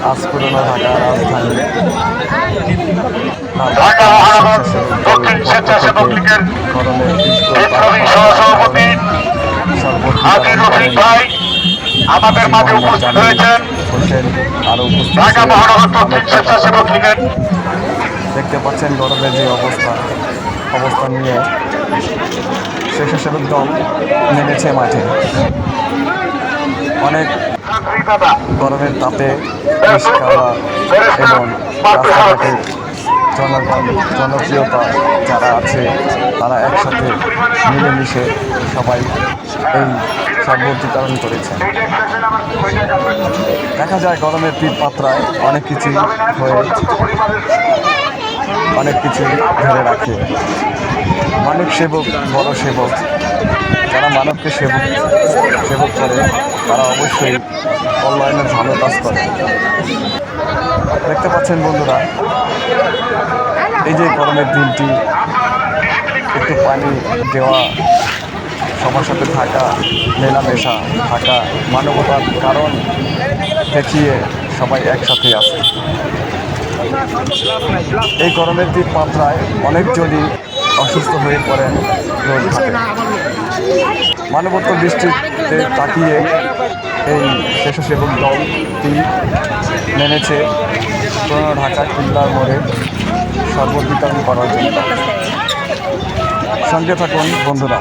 আজ পুরনো ঢাকা রাজধানী ঢাকা মহানগর দক্ষিণ স্বেচ্ছাসেবক লীগের বিপ্লবী সহসভাপতি হাজী রফিক ভাই আমাদের মাঝে উপস্থিত হয়েছেন। ঢাকা মহানগর দক্ষিণ স্বেচ্ছাসেবক লীগের দেখতে পাচ্ছেন গরমের যে অবস্থান নিয়ে স্বেচ্ছাসেবক দল নেমেছে মাঠে। অনেক গরমের তাপে রিক্সাওয়ালা এবং রাস্তাঘাটে জনপ্রিয়তা যারা আছে তারা একসাথে মিলেমিশে সবাই এই শরবত বিতরণ করেছেন। দেখা যায় গরমের তীব্রতায় অনেক কিছুই ধরে রাখে। মানব সেবক বড় সেবক, যারা মানবকে সেবক করে তারা অবশ্যই কল্যাণের ভালো কাজ করে। দেখতে পাচ্ছেন বন্ধুরা, এই যে গরমের দিনটি একটু পানি দেওয়া, সবার সাথে থাকা, মেলামেশা থাকা, মানবতার কারণ দেখিয়ে সবাই একসাথে আছে। এই গরমের তীব্রতায় অনেকজনই অসুস্থ হয়ে পড়েন রোগ থাকে। মানবতার দৃষ্টিতে তাকিয়ে এই স্বেচ্ছাসেবক দলটি নেমেছে পুরনো ঢাকা কিল্লার মোড়ে শরবত বিতরণ করার জন্য। সঙ্গে থাকুন বন্ধুরা।